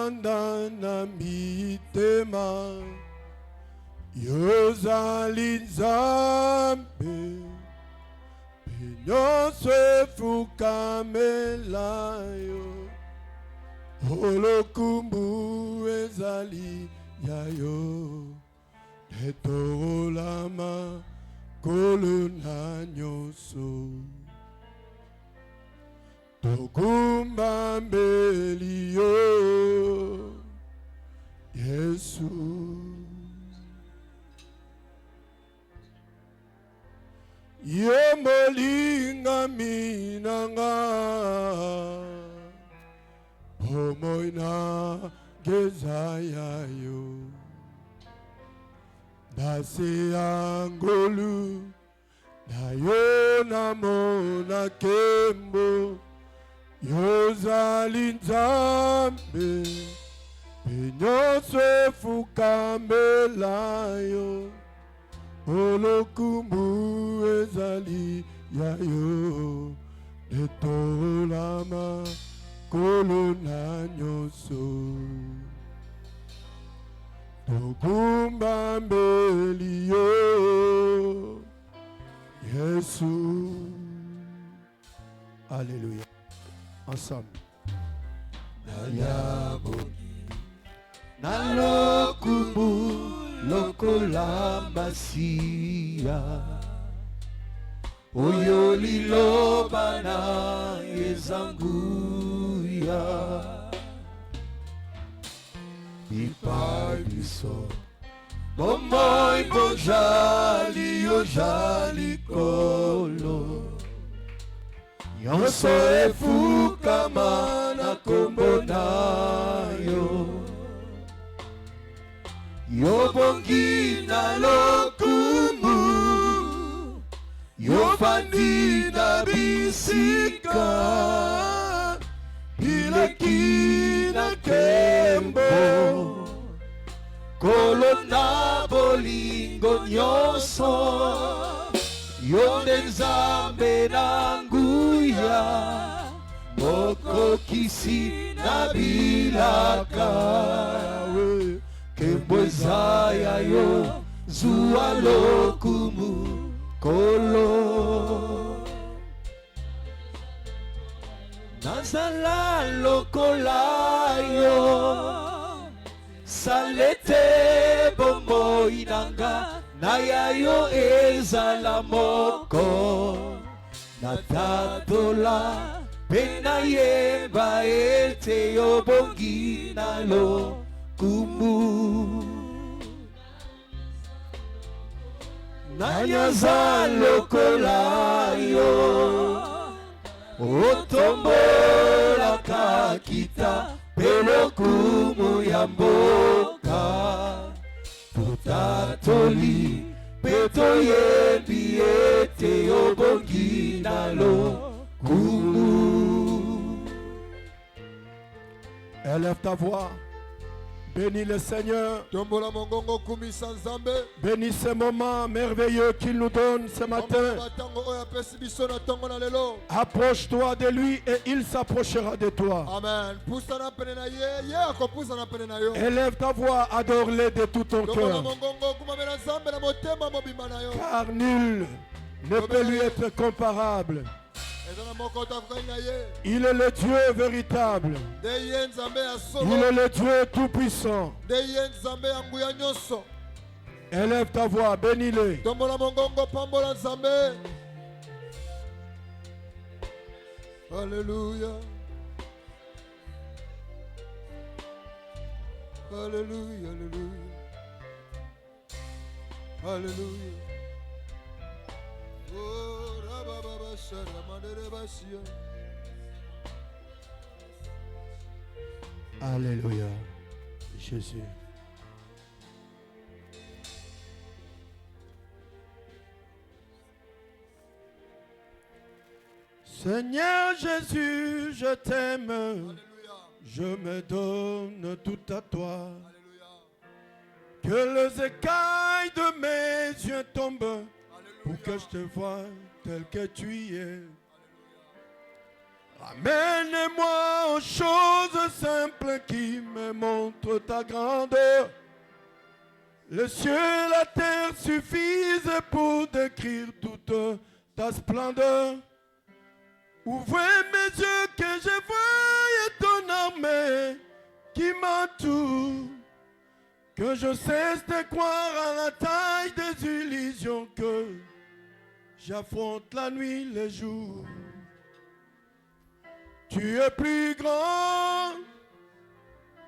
Yolanda na mitema Yozali Nzambe Nyonso efukamela yo Olokumbu ezali ya yo Etorolama kolona nyonso Tokumba mbeli yo Yesu Yemolinga minanga Pomoina gezaya yo Nase angolu Na yo namona kembo Yozali Nzambe Nyonso efukambela yo Olokumbu ezali ya yo Etolama kolona nyonso Tokumba mbeli yo Yesu. Alléluia. Ensemble. Nayabogi Nalokumbu Lokolambasiya Oyo liloba na ezanguya Ipai biso Bomoy bojali yo jali kolo Nyonso efukama na kombo na yo Yobongi na lokumu Yofandi na bisika Bileki na kembo Kolona bolingo nyonso Yonde Nzambe na nguya Moko kisi na bilaka Kembwezaya yo Zua lokumu Kolo Nazala lokola yo Salete bombo inanga Naya yo ezala moko Natatola Pena yeba ete yo bongi nalo Kumu Nanyaza lokola yo Otombola kakita Pelo kumu ya mboka Putatoli Peto yebi ete yo bongi nalo Kumu. Élève ta voix. Bénis le Seigneur. Bénis ce moment merveilleux qu'il nous donne ce matin. Approche-toi de lui et il s'approchera de toi. Amen. Élève ta voix, adore-le de tout ton cœur. Car nul ne peut lui être comparable. Il est le Dieu véritable. Il est le Dieu tout-puissant. Élève ta voix, bénis-le. Alléluia. Alléluia, alléluia. Alléluia. Oh, rababa sharamandere basia. Alléluia. Jésus. Seigneur Jésus, je t'aime. Alléluia. Je me donne tout à toi. Alléluia. Que les écailles de mes yeux tombent. Alléluia. Pour que je te voie tel que tu es. Amène-moi aux choses simples qui me montrent ta grandeur. Le ciel et la terre suffisent pour décrire toute ta splendeur. Ouvrez mes yeux que je voie ton armée qui m'entoure. Que je cesse de croire à la taille des illusions, que j'affronte la nuit, le jour. Tu es plus grand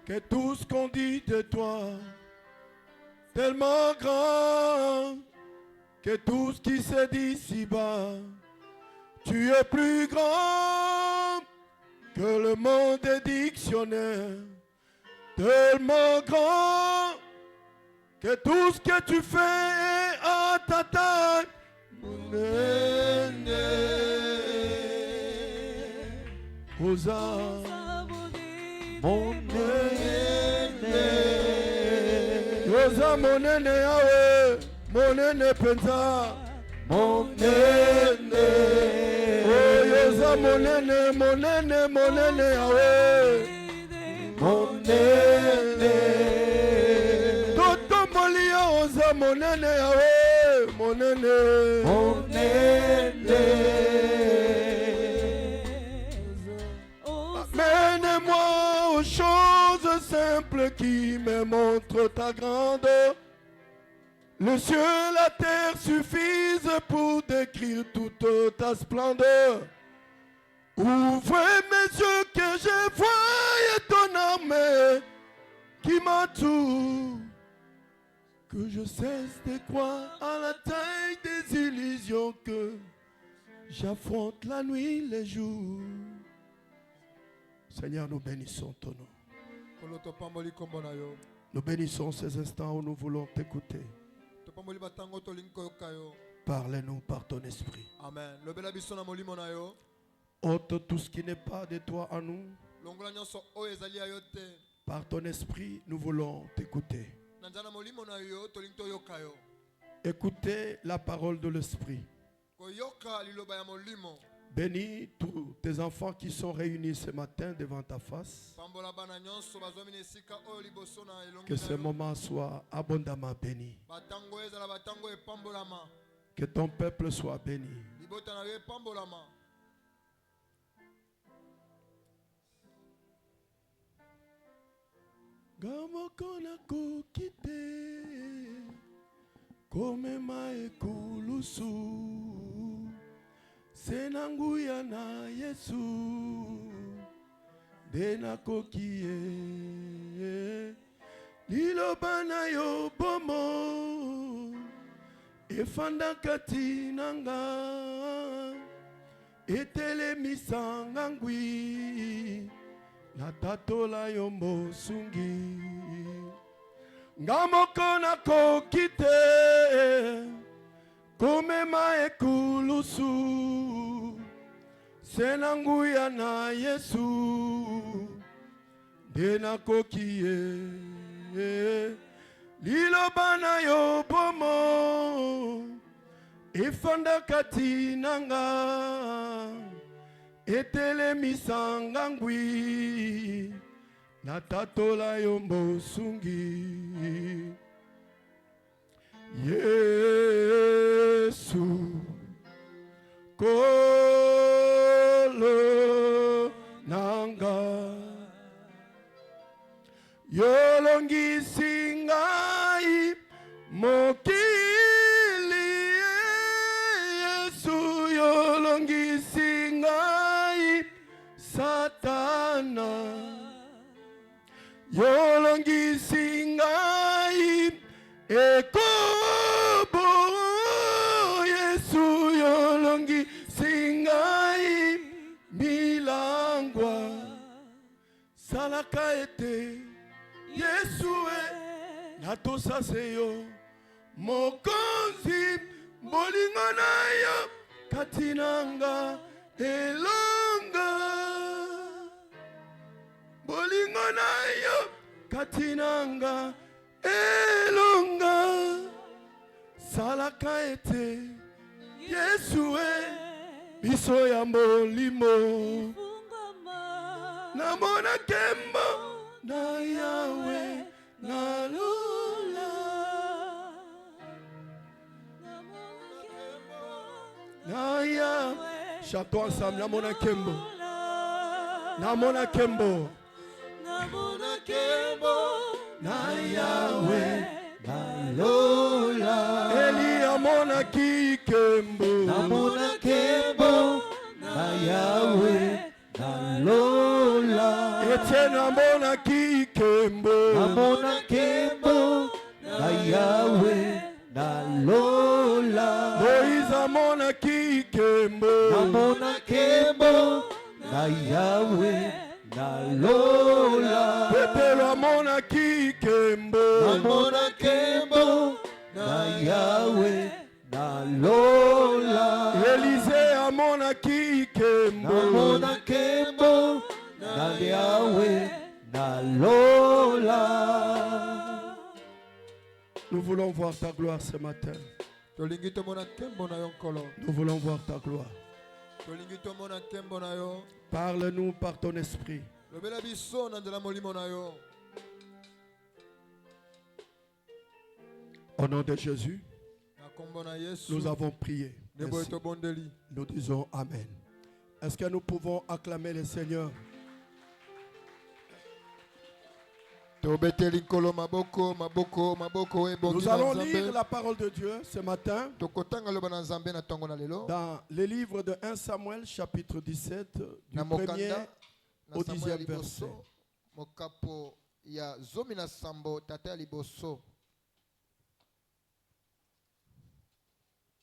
que tout ce qu'on dit de toi. Tellement grand que tout ce qui se dit si-bas. Tu es plus grand que le monde des dictionnaires. Tellement grand que tout ce que tu fais est à ta taille. Mon aîné, Rosa, mon aîné, Rosa, mon aîné, Yahweh, mon aîné, Penza, mon aîné, oh Yosa, mon aîné, mon aîné, mon aîné, Yahweh, mon aîné, Toto Molia, Rosa, mon aîné, Yahweh, mon aîné, mon aîné. Amène-moi aux choses simples qui me montrent ta grandeur. Le ciel et la terre suffisent pour décrire toute ta splendeur. Ouvrez mes yeux que je voie ton armée qui m'entoure. Que je cesse de croire à la taille des illusions, que j'affronte la nuit, les jours. Seigneur, nous bénissons ton nom. Nous bénissons ces instants où nous voulons t'écouter. Parle-nous par ton esprit. Amen. Ôte tout ce qui n'est pas de toi en nous. Par ton esprit, nous voulons t'écouter. Écoutez la parole de l'esprit. Bénis tous tes enfants qui sont réunis ce matin devant ta face. Que ce moment soit abondamment béni. Que ton peuple soit béni. Gamokona kokite komema ekulusu senanguya na Yesu dena kokie liloba na yo bomo efanda kati nanga etelemisa ngangwi natatola yo mosungi ngamoko na kokite komema ekulusu senanguya na Yesu dena kokie liloba na yo bomo efanda kati nanga etelemisa ngangwi natatola yo mosungi Yesu kolo nanga yolongisi ngai mokili Yesu yolongisi ngai Satana yolongisi ngai ekobo Yesu yolongisi ngai milangwa salaka ete Yesu natosa seyo mokonzi bolingo na yo katinanga elonga bolingo na yo katinanga elonga salaka ete Yesu biso ya molimo namona kembo na Yahweh nalola. Na Yahweh, chantons ensemble, namona kembo, namona kembo, namona kembo na Yahweh nalola. Eli amona ki kembo, namona kembo na Yahweh nalola. Etienne amona ki kembo, namona kembo na Yahweh nalola. Moïse amona ki kembo, namona kembo na Yahweh nalola. Petero amona ki kembo, namona kembo na Yahweh nalola. Élisée amona ki kembo, namona kembo na Yahweh nalola. Nous voulons voir ta gloire ce matin. Nous voulons voir ta gloire. Parle-nous par ton esprit. Au nom de Jésus, nous avons prié. Merci. Nous disons Amen. Est-ce que nous pouvons acclamer le Seigneur? Nous allons lire la parole de Dieu ce matin dans le livre de 1 Samuel chapitre 17 du 1er au 10e verset.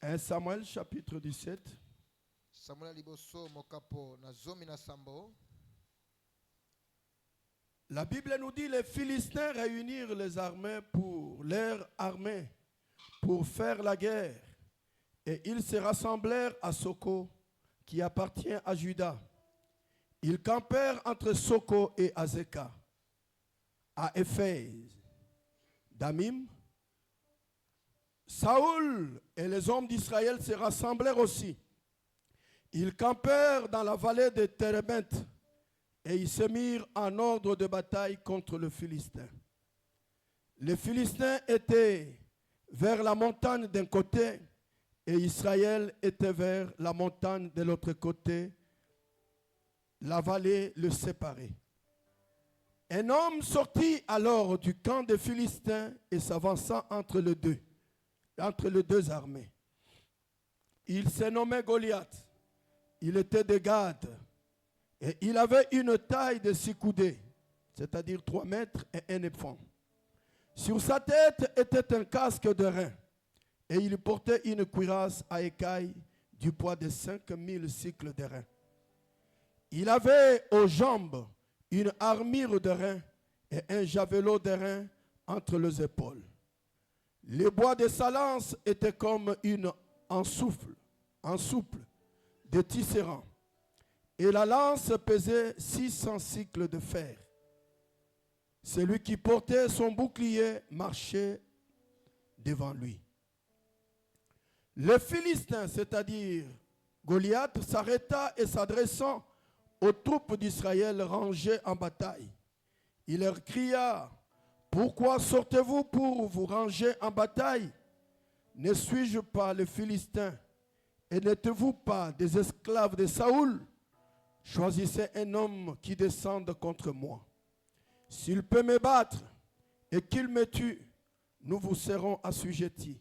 1 Samuel chapitre 17. La Bible nous dit les Philistins réunirent leur armée pour faire la guerre. Et ils se rassemblèrent à Soko, qui appartient à Juda. Ils campèrent entre Soko et Azeka, à Éphèse, Damim. Saoul et les hommes d'Israël se rassemblèrent aussi. Ils campèrent dans la vallée de Térébinth. Et ils se mirent en ordre de bataille contre le Philistin. Les Philistins étaient vers la montagne d'un côté et Israël était vers la montagne de l'autre côté. La vallée le séparait. Un homme sortit alors du camp des Philistins et s'avança entre les deux armées. Il se nommait Goliath. Il était de Gad. Et il avait une taille de 6 coudées, c'est-à-dire 3 mètres et 1 éperon. Sur sa tête était un casque de rein, et il portait une cuirasse à écailles du poids de 5000 cycles de rein. Il avait aux jambes une armure de rein et un javelot de rein entre les épaules. Le bois de sa lance était comme en souple de tisserand. Et la lance pesait 600 cycles de fer. Celui qui portait son bouclier marchait devant lui. Le Philistin, c'est-à-dire Goliath, s'arrêta et s'adressant aux troupes d'Israël rangées en bataille. Il leur cria: « Pourquoi sortez-vous pour vous ranger en bataille? Ne suis-je pas le Philistin? Et n'êtes-vous pas des esclaves de Saoul? Choisissez un homme qui descende contre moi. S'il peut me battre et qu'il me tue, nous vous serons assujettis.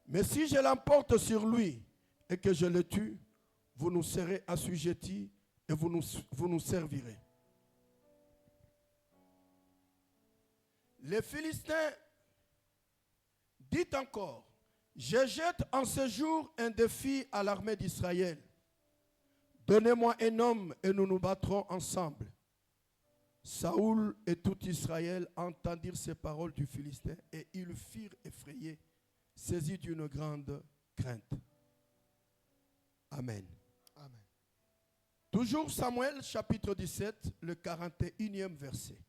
Mais si je l'emporte sur lui et que je le tue, vous nous serez assujettis et vous nous servirez. » Les Philistins dit encore: « Je jette en ce jour un défi à l'armée d'Israël. Donnez-moi un homme et nous nous battrons ensemble. » Saoul et tout Israël entendirent ces paroles du Philistin et ils furent effrayés, saisis d'une grande crainte. Amen. Amen. Toujours Samuel chapitre 17, le 41e verset.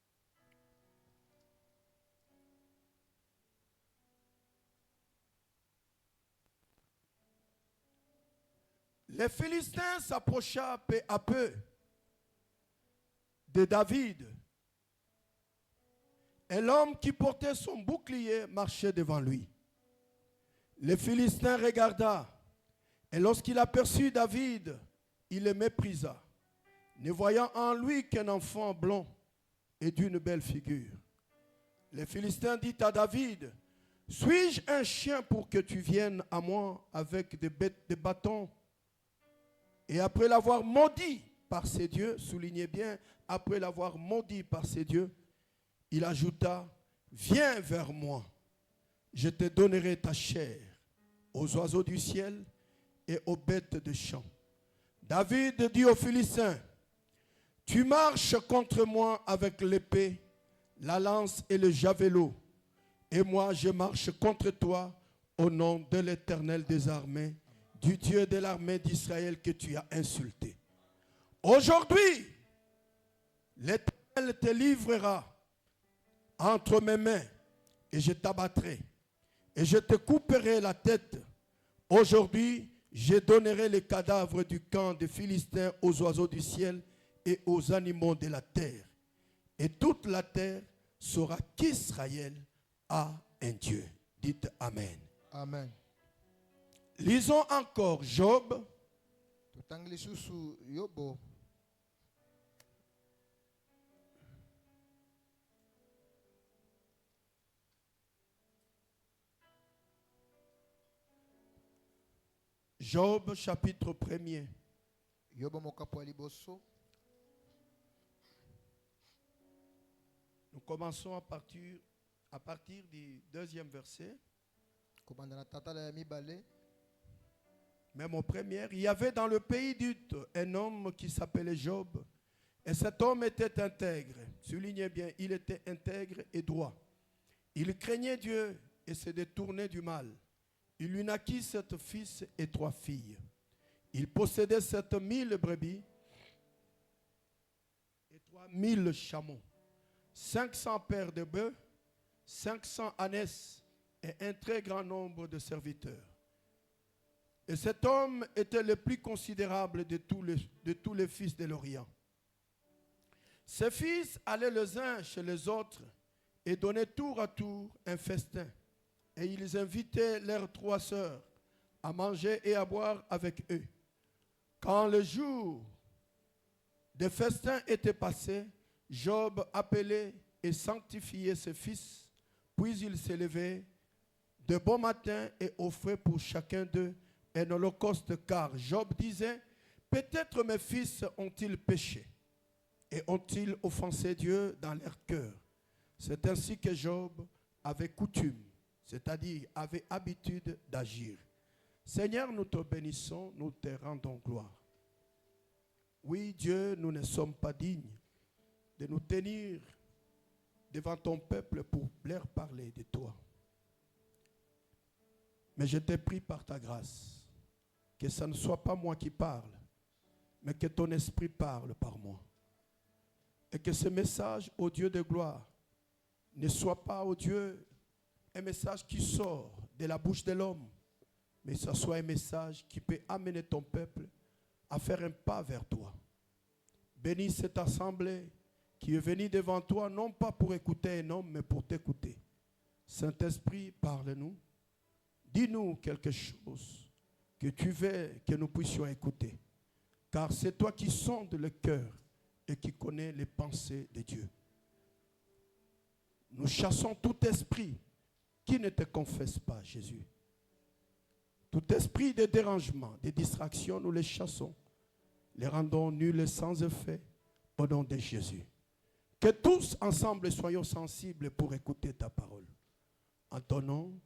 Les Philistins s'approchaient peu à peu de David. Et l'homme qui portait son bouclier marchait devant lui. Le Philistin regarda, et lorsqu'il aperçut David, il le méprisa, ne voyant en lui qu'un enfant blond et d'une belle figure. Le Philistin dit à David, « Suis-je un chien pour que tu viennes à moi avec des bâtons ?» Et après l'avoir maudit par ses dieux, soulignez bien, après l'avoir maudit par ses dieux, il ajouta, « Viens vers moi, je te donnerai ta chair aux oiseaux du ciel et aux bêtes de champ. » David dit aux Philistins, « Tu marches contre moi avec l'épée, la lance et le javelot, et moi je marche contre toi au nom de l'Éternel des armées, du Dieu de l'armée d'Israël que tu as insulté. Aujourd'hui, l'Éternel te livrera entre mes mains, et je t'abattrai, et je te couperai la tête. Aujourd'hui, je donnerai les cadavres du camp des Philistins aux oiseaux du ciel et aux animaux de la terre. Et toute la terre saura qu'Israël a un Dieu. Dites Amen. Amen. Lisons encore Job, Tutangli susu Yobo. Job chapitre 1er. Yobo mokapo liboso. Nous commençons à partir du 2e verset. Komanda na tata la mibale. Même au premier, il y avait dans le pays d'Ut un homme qui s'appelait Job. Et cet homme était intègre. Soulignez bien, il était intègre et droit. Il craignait Dieu et se détournait du mal. Il lui naquit 7 fils et 3 filles. Il possédait 7000 brebis et 3000 chameaux, 500 paires de bœufs, 500 ânesses et un très grand nombre de serviteurs. Et cet homme était le plus considérable de tous les fils de l'Orient. Ses fils allaient les uns chez les autres et donnaient tour à tour un festin. Et ils invitaient leurs 3 sœurs à manger et à boire avec eux. Quand le jour de festin était passé, Job appelait et sanctifiait ses fils. Puis il s'élevait de bon matin et offrait pour chacun d'eux un holocauste, car Job disait, peut-être mes fils ont-ils péché et ont-ils offensé Dieu dans leur cœur. C'est ainsi que Job avait coutume, c'est-à-dire avait habitude d'agir. Seigneur, nous te bénissons, nous te rendons gloire. Oui, Dieu, nous ne sommes pas dignes de nous tenir devant ton peuple pour leur parler de toi. Mais je te prie par ta grâce, que ce ne soit pas moi qui parle, mais que ton esprit parle par moi. Et que ce message, ô Dieu de gloire, ne soit pas, ô Dieu, un message qui sort de la bouche de l'homme, mais que ce soit un message qui peut amener ton peuple à faire un pas vers toi. Bénis cette assemblée qui est venue devant toi, non pas pour écouter un homme, mais pour t'écouter. Saint-Esprit, parle-nous. Dis-nous quelque chose que tu veux que nous puissions écouter. Car c'est toi qui sondes le cœur et qui connais les pensées de Dieu. Nous chassons tout esprit qui ne te confesse pas, Jésus. Tout esprit de dérangement, de distraction, nous les chassons. Les rendons nuls et sans effet au nom de Jésus. Que tous ensemble soyons sensibles pour écouter ta parole. En ton nom,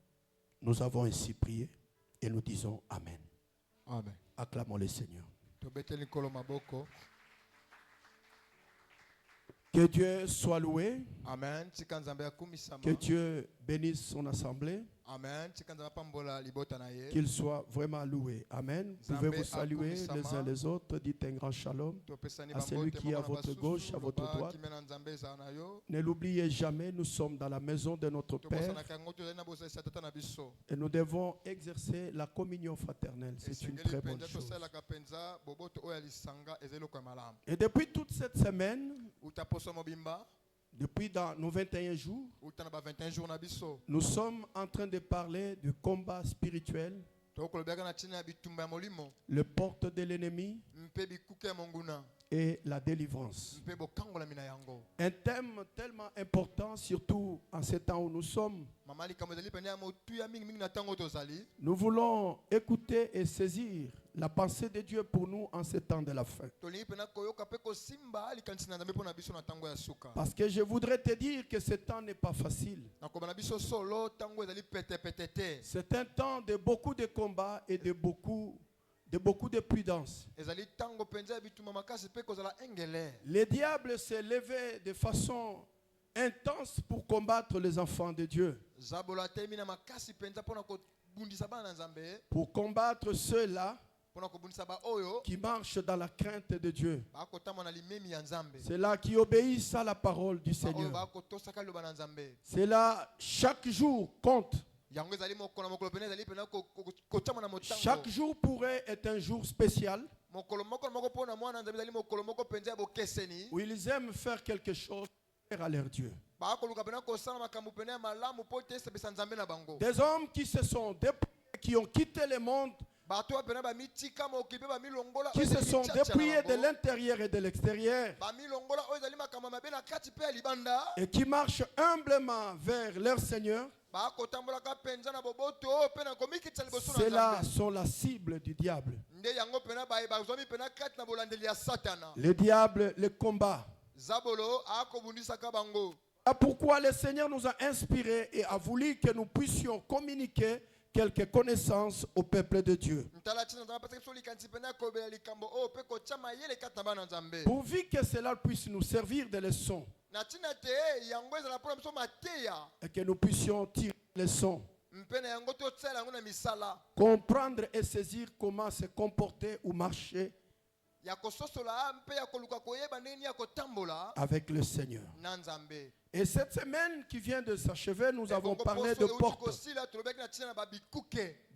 nous avons ainsi prié et nous disons Amen. Amen. Acclamons le Seigneur. Tobeteli kolo maboko. Que Dieu soit loué. Amen. Tikanzambe akumisama. Que Dieu bénisse son assemblée. Amen. Tchikanzamba pambola libota na ye. Qu'il soit vraiment loué. Amen. Vous pouvez vous saluer les uns les autres. Dites un grand shalom à celui qui est à votre gauche, à votre droite. Ne l'oubliez jamais, nous sommes dans la maison de notre Père et nous devons exercer la communion fraternelle. C'est une très bonne chose. Et depuis toute cette semaine, depuis dans nos 21 jours, nous sommes en train de parler du combat spirituel, le porte de l'ennemi et la délivrance. Un thème tellement important, surtout en ces temps où nous sommes. Nous voulons écouter et saisir la pensée de Dieu pour nous en ces temps de la fin. Parce que je voudrais te dire que ce temps n'est pas facile. C'est un temps de beaucoup de combats et de beaucoup de prudence. Le diable s'est levé de façon intense pour combattre les enfants de Dieu. Pour combattre ceux-là qui marchent dans la crainte de Dieu. C'est là qui obéissent à la parole du Seigneur. C'est là chaque jour compte. Chaque jour pourrait être un jour spécial où ils aiment faire quelque chose à leur Dieu. Des hommes qui se sont dépouillés, qui ont quitté le monde, qui se sont dépouillés de l'intérieur et de l'extérieur et qui marchent humblement vers leur Seigneur. Ceux-là sont la cible du diable. Le diable le combat. Pourquoi le Seigneur nous a inspirés et a voulu que nous puissions communiquer quelques connaissances au peuple de Dieu. Pourvu que cela puisse nous servir de leçon et que nous puissions tirer les leçons, comprendre et saisir comment se comporter ou marcher avec le Seigneur. Et cette semaine qui vient de s'achever, nous avons parlé de porte.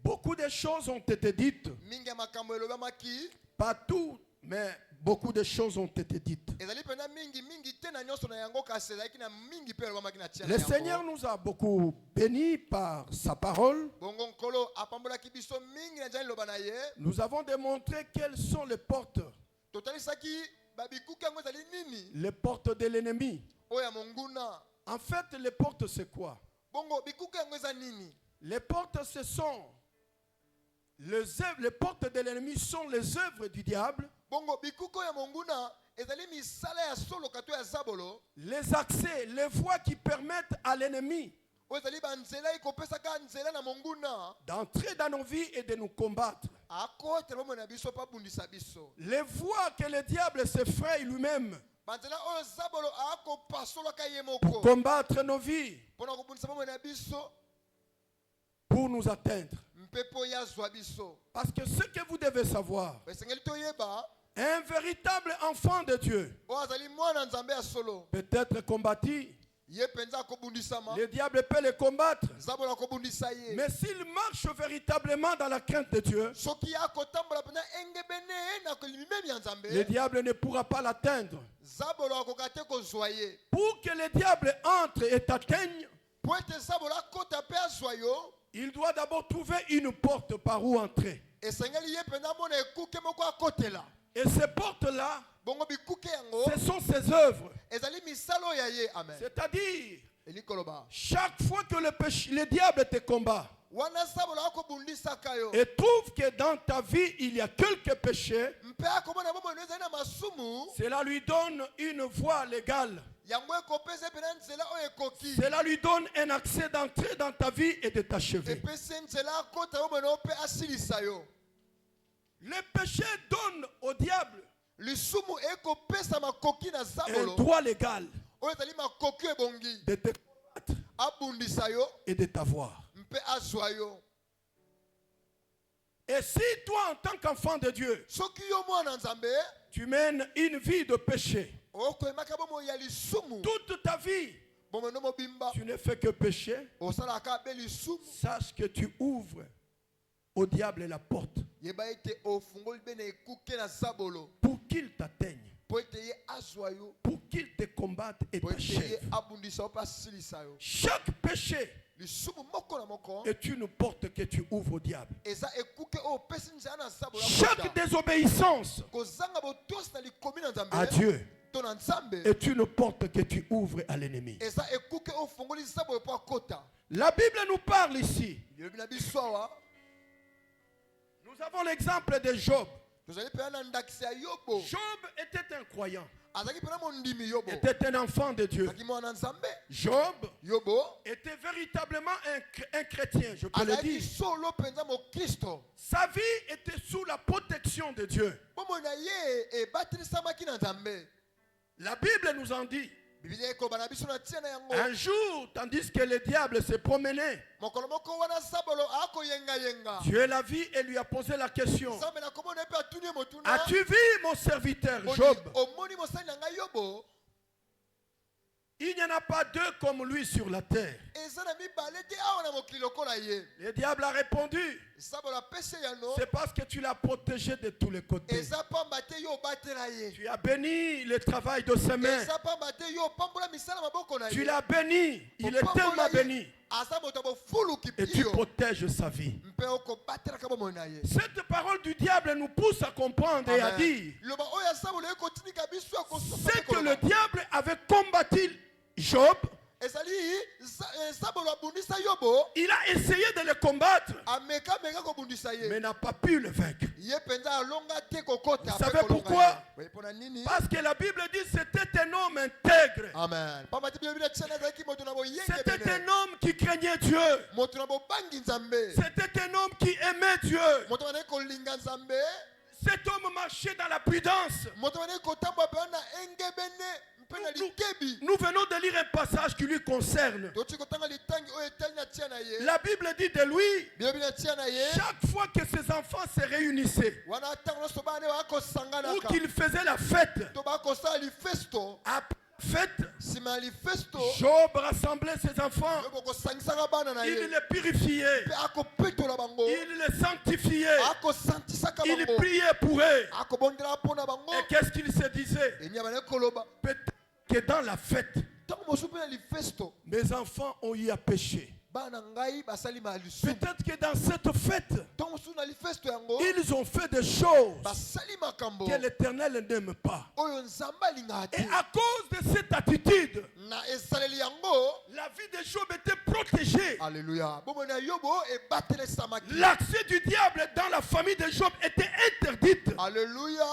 Beaucoup de choses ont été dites. Pas tout, mais beaucoup de choses ont été dites. Le Seigneur nous a beaucoup bénis par sa parole. Nous avons démontré quelles sont les portes. Les portes de l'ennemi. En fait, les portes, c'est quoi? Les portes, ce sont les portes de l'ennemi sont les œuvres du diable. Les accès, les voies qui permettent à l'ennemi d'entrer dans nos vies et de nous combattre. Les voies que le diable s'effraie lui-même pour combattre nos vies, pour nous atteindre. Parce que ce que vous devez savoir, un véritable enfant de Dieu peut être combattu. Le diable peut le combattre. Mais s'il marche véritablement dans la crainte de Dieu, le diable ne pourra pas l'atteindre. Pour que le diable entre et t'atteigne, il doit d'abord trouver une porte par où entrer. Et ces portes-là, ce sont ses œuvres. C'est-à-dire, chaque fois que le diable te combat et trouve que dans ta vie il y a quelques péchés, cela lui donne une voie légale. Cela lui donne un accès d'entrer dans ta vie et de t'achever. Le péché donne au diable un droit légal de te combattre abundisa yo et de t'avoir. mpe azwa yo. Et si toi, en tant qu'enfant de Dieu, Soki yo mwana nzambe tu mènes une vie de péché, okoyemaka bomo ya lisumu toute ta vie, bomono mobimba tu ne fais que pécher, osalaka be lisumu sache que tu ouvres au diable la porte yeba ete ofungoli be na ekuke na zabolo pour qu'il t'atteigne, po ete ye azwa yo pour qu'il te combatte et po ete ye t'achève. abundisa yo mpe asilisa yo. Chaque péché Lisumu moko na moko est une porte que tu ouvres au diable. eza ekuke oyo opesi nzela na zabolo ya Chaque kota. désobéissance Kozanga botosi na likomi na nzambe à Dieu to na nzambe est une porte que tu ouvres à l'ennemi. eza ekuke oyo ofungoli zabolo mpo akota. La Bible nous parle ici. Lilobi na biso awa Nous avons l'exemple de Job. tozali mpenza na ndakisi ya yobo. Job était un croyant, azalaki mpenza mondimi yobo était un enfant de Dieu. azalaki mwana nzambe. Job Yobo était véritablement un chrétien, je peux le azalaki dire. solo mpenza mokristo. Sa vie était sous la protection de Dieu. bomoi na ye ebatilisamaki na nzambe. La Bible nous en dit. bibilia ekoloba na biso na ntina na yango Un jour, tandis que le diable se promenait, mokolo moko wana zabolo akoyengayenga Dieu l'a vu et lui a posé la question. nzambe na komona ye mpe atuni ye motuna. As-tu vu mon serviteur Odi, Job? omoni mosali na ngai yobo. Il n'y en a pas deux comme lui sur la terre. eza na mibale te awa na mokili lokola ye. Le diable a répondu, zabolo apesi yano c'est parce que tu l'as protégé de tous les côtés. eza pamba te yo obatela ye. Tu as béni le travail de ses mains. eza pamba te yo opambola misala maboko na Tu ye. l'as béni. Il est tellement béni. aza moto ya bofuluki Et tu yo protèges sa vie. mpe okobatelaka bomoi na ye. Cette parole du diable nous pousse à comprendre et à Amen. dire, liloba oyo ya zabolo ekotindika biso ya c'est que le diable avait combattu Job. ezali zabolo abundisa yobo Il a essayé de le combattre, amekameka kobundisa mais ye. n'a pas pu le vaincre. ye mpenza alonga te kokota. Vous savez pourquoi? mpona nini? Parce que la Bible dit c'était un homme intègre. amen. pamba te biblia tiana azalaki moto na C'était un boyengebene homme qui craignait Dieu. moto na bobangi nzambe C'était un homme qui aimait Dieu. moto bazali kolinga nzambe Cet homme marchait dans la prudence. moto bazali kotambola mpenza na engebene mpe na likebi. Nous venons de lire un passage qui lui concerne. toti kotanga litangi oyo etali na tia na ye. La Bible dit de lui, bilobi na tia na ye chaque fois que ses enfants se réunissaient wana ntango nyonso bana nde ou bakosanganaka qu'il faisait la fête, to bakosala lifesto. après la fête, nsima ya lifesto Job rassemblait ses enfants. yo bokosangisaka bana na Il ye les purifiait. mpe akopetola bango Il les sanctifiait. akosantisaka Il bango priait pour eux. akobondelaka mpo na bango. Et qu'est-ce qu'il se disait? enyama nekoloba Peut-être que dans la fête, ntango mosusu mpe na lifesto mes enfants ont eu à pécher. bana ngai basali malisumu. Peut-être que dans cette fête, ntango mosusu na lifesto yango ils ont fait des choses basali makambo que l'Éternel n'aime pas. oyo nzambe alingaka Et te. à cause de cette attitude, na esaleli yango la vie de Job était protégée. alleluya bomoi na yobo ebatelesamaki. L'accès du diable dans la famille de Job était interdite. alleluya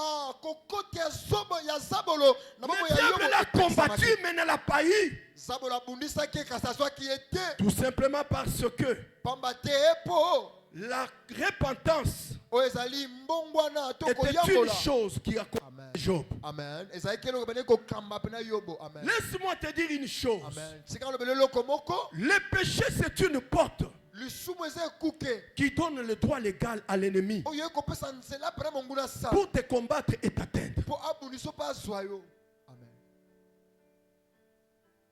kokoti ya zabolo na Le bomoi ya diable yobo l'a epesamaki. combattu, mais ne l'a pas eu. zabolo abundisaki ye kasi azwaki ye te. Tout simplement parce que pamba te mpo la repentance oyo ezali mbongwana to était une koyambola. chose qui a combattu Amen. Job. amen ezalaki eloko bene kokamba mpena yobo. amen. Laisse-moi te dire une chose. amen. tika lobele eloko moko Le péché, c'est une porte lisumu eza ekuke qui donne le droit légal à l'ennemi oyo ekopesa nzela mpena monguna sa pour te combattre et t'atteindre. mpo abundisa mpo azwa yo. amen.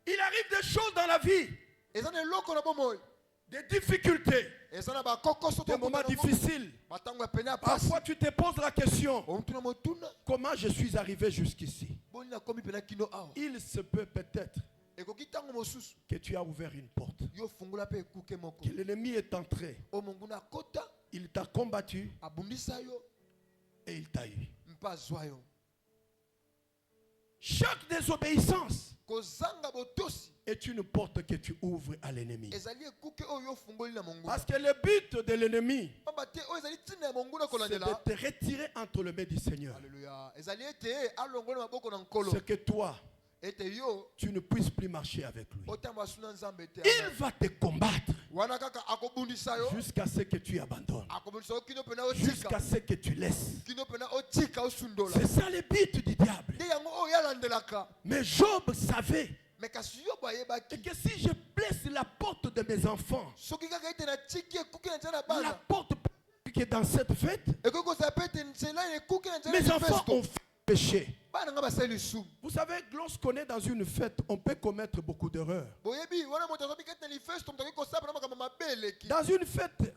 Il arrive des choses dans la vie, eza na eloko na bomoi des difficultés, eza na bakokoso des moments difficiles. batango ya pene ya pasi Parfois, tu te poses la question, omutuna motuna comment je suis arrivé jusqu'ici? boni nakomi mpena kino awa. Il se peut peut-être ekoki ntango mosusu que tu as ouvert une porte, yo fungola mpe ekuke moko que l'ennemi est entré, oyo monguna akota il t'a combattu abundisa yo et il t'a eu. mpe azwa yo. Chaque désobéissance kozanga botosi est une porte que tu ouvres à l'ennemi. ezali ekuke oyo ofungoli na monguna. Parce que le but de l'ennemi, pamba te oyo ezali ntina ya monguna c'est de kolandela. te retirer entre les mains du Seigneur. alleluya ezali ete alongoli maboko na nkolo C'est que toi, ete yo tu ne puisses plus marcher avec lui. otambola suna nzambe te. Il va te combattre wana kaka akobundisa yo jusqu'à ce que tu abandonnes, akobundisa yo kino mpena jusqu'à otika ce que tu laisses. kino mpena otika osundola. C'est ça le but du diable. nde yango oyo alandelaka. Mais Job savait Mais kasi yo boye Et baki. que si je blesse la porte de mes enfants, Soki kaka ite na tiki ekuki na nzela la bana. porte qui est dans cette fête, Eko ko sapete nzela ekuki na nzela. mes enfants ont fait péché. Bana nga basali lisumu. Vous savez, lorsqu'on est dans une fête, on peut commettre beaucoup d'erreurs. Boyebi wana moto azobi kati na lifesto moto ko saba na makambo mabeleki. Dans une fête,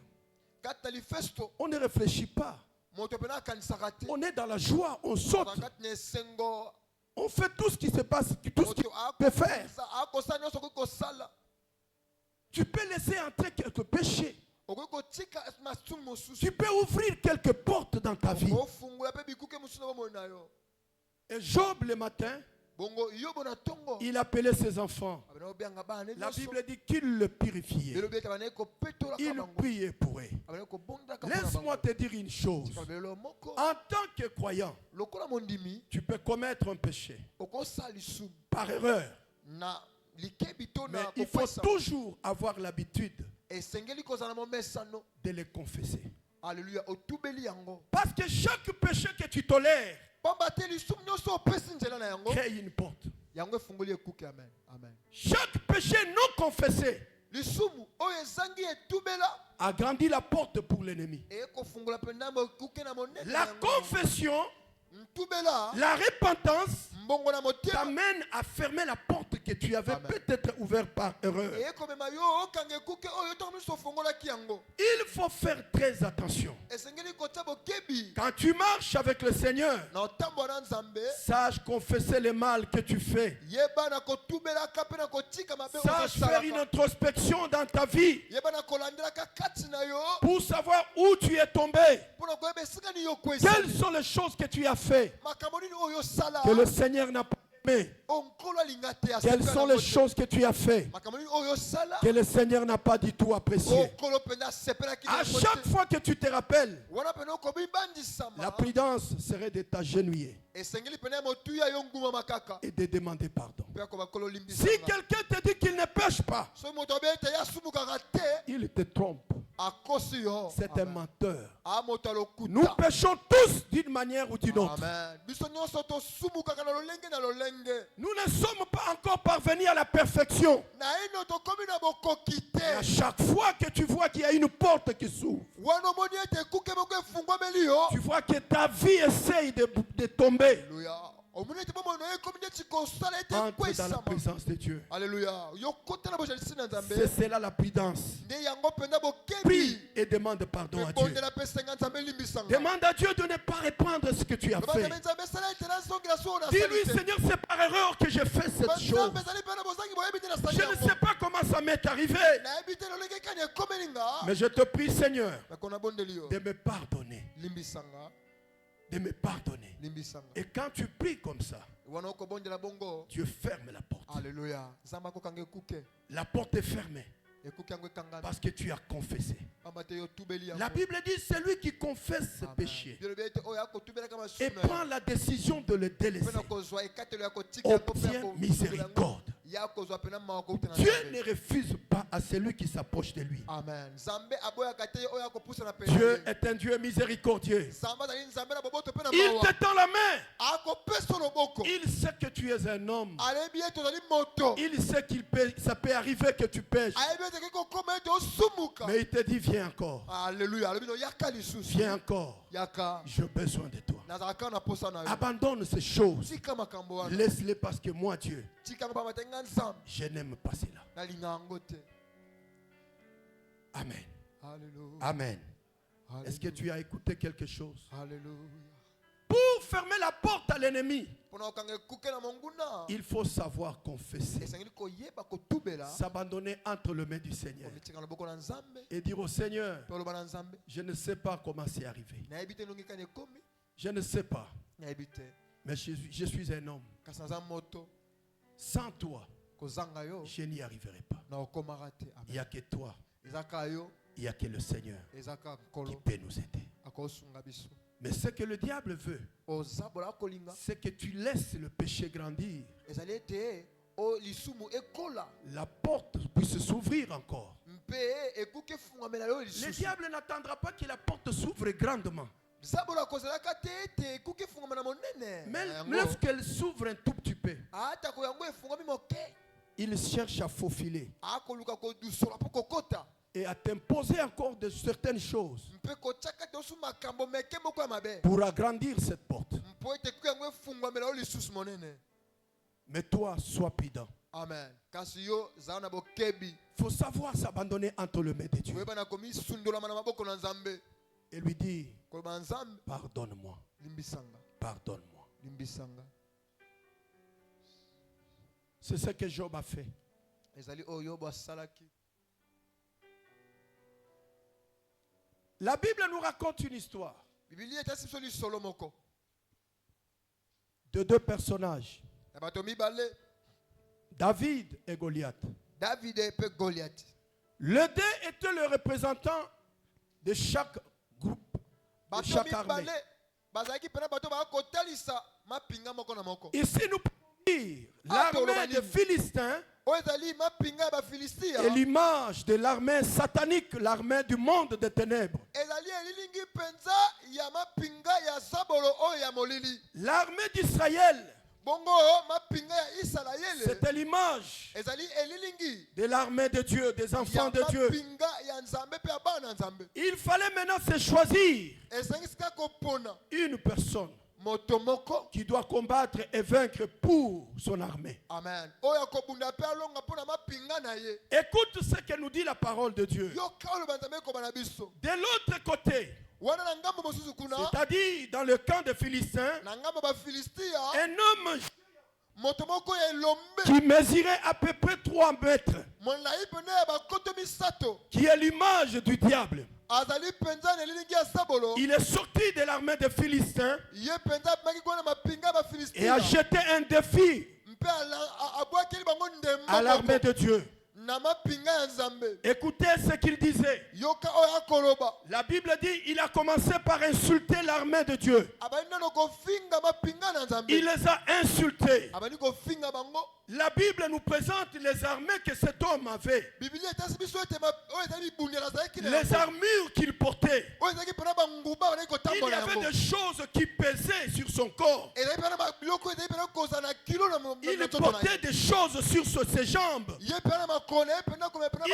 Kati na lifesto on ne réfléchit pas. moto pena kanisaka te. On est dans la joie, on saute, Kati na esengo. on fait tout ce qui se passe, tout ce qu'il peut faire. Akosa nyonso ko sala. Tu peux laisser entrer quelques péchés. Oko tika masumu mosusu. Tu peux ouvrir quelques portes dans ta vie. Ofungula pe bikuke musu na bomona yo. Et Job, le matin, Bongo yobo na tongo. il appelait ses enfants. Abana obianga bana La Bible dit qu'il le purifiait. Belo beta bana ko petola Il kabango. priait pour eux. Abana ko bonda ka. Laisse-moi te dire une chose. Belo moko. En tant que croyant, Lokola mondimi tu peux commettre un péché oko sali su par erreur. na likebito Mais na il faut kopesa. toujours avoir l'habitude Esengeli kozala momesano. de les confesser. Alléluia. Otubeli yango. Parce que chaque péché que tu tolères Pamba te lisumu nyonso opesi nzela na yango. crée une porte. Yango efungoli ekuke amen. Amen. Chaque péché non confessé Lisumu oyo ezangi etubela agrandit la porte pour l'ennemi. ekofungola pena ekuke na monene. La confession, Ntubela la repentance mbongo na motema. t'amène à fermer la porte que tu avais Amen. peut-être ouverte par erreur. Ekomema yo okanga ekuke oyo ntango miso ofungolaki yango. Il faut faire très attention. Esengeli kotia bokebi Quand tu marches avec le Seigneur, na otambola na Nzambe. sache confesser le mal que tu fais. Yeba na kotubelaka mpe na kotika mabe Sache faire une introspection dans ta vie yeba na kolandelaka kati na yo pour savoir où tu es tombé. mpona koyeba esika nini yo Quelles kwesali sont les choses que tu as fait makambo nini oyo osala que le Seigneur n'a pas aimé? onkolo alinga te Quelles sont les choses que tu as fait makambo nini oyo osala que le Seigneur n'a pas du tout apprécié? onkolo mpenza asepelaki À chaque fois que tu te rappelles, wana mpena okobibandisama la prudence serait de t'agenouiller esengeli mpena ya motuya yo ngumama kaka et de demander pardon. mpe akoba kolo Si olimbisanga quelqu'un te dit qu'il ne pêche pas, soki moto abe ete ye asumukaka te il te trompe. akosi yo C'est un menteur. moto ya Nous lokuta péchons tous d'une manière ou d'une autre. amen biso nyonso tosumukaka na lolenge na lolenge Nous ne sommes pas encore parvenus à la perfection. naino tokomi na bokoki Et à te chaque fois que tu vois qu'il y a une porte qui s'ouvre, wana omoni ete ekuke moko efungwameli yo tu vois que ta vie essaye de tomber. Alléluia. Omoni ete bomoi na yo ekomi neti kosala ete Entre dans la ekwesama présence de Dieu. alleluya yo kota na bojalisi na nzambe C'est cela la prudence. nde yango mpenza Prie bokebi et demande pardon à Dieu. ebondela mpe senga nzambe elimbisanga Demande à Dieu de ne pas répandre ce que tu as loba fait. nzambe nzambe esala ete nazongela so oyo Dis-lui, nasali te Seigneur, c'est par erreur que j'ai fait cette chose. nzambe ezali mpe na bozangi boyebi te nasali Je ne yango sais pas comment ça m'est arrivé. nayebi te lolenge kani ekomeli nga Mais je te prie, Seigneur, meko nabondeli yo de me pardonner. limbisanga De me pardonner. limbisanga Et quand tu pries comme ça, wana okobondela bongo Dieu ferme la porte. alleluya nzambe akokanga ekuke La porte est fermée ekuke yango ekangami parce que tu as confessé. pamba te yo otubeli yango La Bible dit, c'est lui qui confesse ses Amen. péchés Biolobi ete oyo akotubelaka et masumu na prend la décision de le délaisser. mpe na kozwa ekatelo ya kotika yango mpe Obtient ya ko- miséricorde. ya kozwa pena mawa kouta na Dieu Nzambe. ne refuse pas à celui qui s'approche de lui. amen nzambe aboyaka te oyo akopusa na pene Dieu na ye. est un Dieu miséricordieux. nzambe azali nzambe na boboto mpe na Il mawa te tend la main. akopesa loboko Il sait que tu es un homme. ayebi ete ozali moto Il sait ça peut arriver que tu pêches. ayebi ete ekoki kokoma ete osumuka Mais il te dit, viens encore. alleluya alobi no yaka lisusu Viens encore. yaka J'ai besoin de toi. nazalaka na posa na yo Abandonne ces choses. tika makambo wana Laisse-les parce que moi, Dieu, tika yango pamba te nga nzambe je n'aime pas cela. nalinga yango te Amen. alleluya Amen. Est-ce que tu as écouté quelque chose? alleluya Pour fermer la porte à l'ennemi, mpona kokanga ekuke na monguna il faut savoir confesser. esengeli koyeba kotubela S'abandonner entre les mains du Seigneur. komitika na loboko na nzambe Et dire au Seigneur, mpe oloba na nzambe je ne sais pas comment c'est arrivé. nayebi te ndongi kani ekomi Je ne sais pas. nayebi te Mais je suis un homme. kasi naza moto Sans toi, kozanga yo je n'y arriverai pas. na okomaka te Il n'y a que toi. ezaka yo Il n'y a que le Seigneur ezaka qui nkolo peut nous aider. akosunga biso Mais ce que le diable veut, ozabola akolinga c'est que tu laisses le péché grandir. ezali ete o lisumu ekola La porte puisse s'ouvrir encore. mpe ekuki efungamela yo Le lisusu diable n'attendra pas que la porte s'ouvre grandement. zabola kozalaka te ete ekuki efungamela monene Mais na yango. lorsqu'elle s'ouvre un tout petit peu, atako yango efungami moke il cherche à faufiler akoluka kodusola mpo kokota et à t'imposer encore de certaines choses mpe kotiaka te osu makambo meke moko ya mabe pour agrandir cette porte. mpo ete kuku yango efungwamela yo lisusu monene. Mais toi, sois prudent. Amen. Kasi yo zala na bokebi. Il faut savoir s'abandonner entre les mains de Dieu Koyeba na komisundolama na maboko na Nzambe. et lui dire, Koloba Nzambe, pardonne-moi, limbisanga, pardonne-moi. limbisanga. C'est ce que Job a fait. Ezali oyo basalaki. La Bible nous raconte une histoire Biblia etasi biso lisolo moko. de deux personnages, Na bato mibale, David et Goliath. David et Goliath. Les deux étaient le représentant de chaque groupe, de Bato chaque armée. mibale, bazalaki pena bato bakotalisa mapinga moko na moko. Ici, nous pouvons dire l'armée des Philistins Oyo ezali mapinga ya bafilistia. est l'image de l'armée satanique, l'armée du monde des ténèbres. Ezali elilingi penza ya mapinga ya zabolo oyo ya molili. L'armée d'Israël, Bongo mapinga ya Israele. c'était l'image Ezali elilingi de l'armée de Dieu, des enfants de Dieu. mapinga ya Nzambe pe abana Nzambe. Il fallait maintenant se choisir Esangisika kopona une personne moto moko. qui doit combattre et vaincre pour son armée. Amen. Oya kobunda pe alonga pona mapinga na ye. Écoute ce que nous dit la parole de Dieu. Yo kaolo banzambe ko bana biso. De l'autre côté, Wana na ngambo mosusu kuna. c'est-à-dire dans le camp des Philistins, Na ngambo ba Filistia. un homme Moto moko ya elombe. qui mesurait à peu près 3 mètres, Molai pene ya bakoto misato. qui est l'image du diable. Azali penza na elilingi ya sabolo. Il est sorti de l'armée des Philistins Ye penza maki kona mapinga ba et Filistia. a jeté un défi Mpe abwakeli bango ndembo. à l'armée de Dieu. Na mapinga ya Nzambe. Écoutez ce qu'il disait. Yoka oya koloba. La Bible dit il a commencé par insulter l'armée de Dieu. Abani nano kofinga mapinga na Nzambe. Il les a insultés. Abani kofinga bango. La Bible nous présente les armées que cet homme avait, Biblia etasi biso ete oyo ezali bundela zalaki na les yango. armures qu'il portait. Oyo ezalaki pena banguba bazalaki Il y kotambola avait yango. des choses qui pesaient sur son corps. Ezalaki pena biloko oyo ezalaki pena kozala na kilo na Il nzoto na portait ye. des choses sur ses jambes. Ye pena makolo ye pena koma pena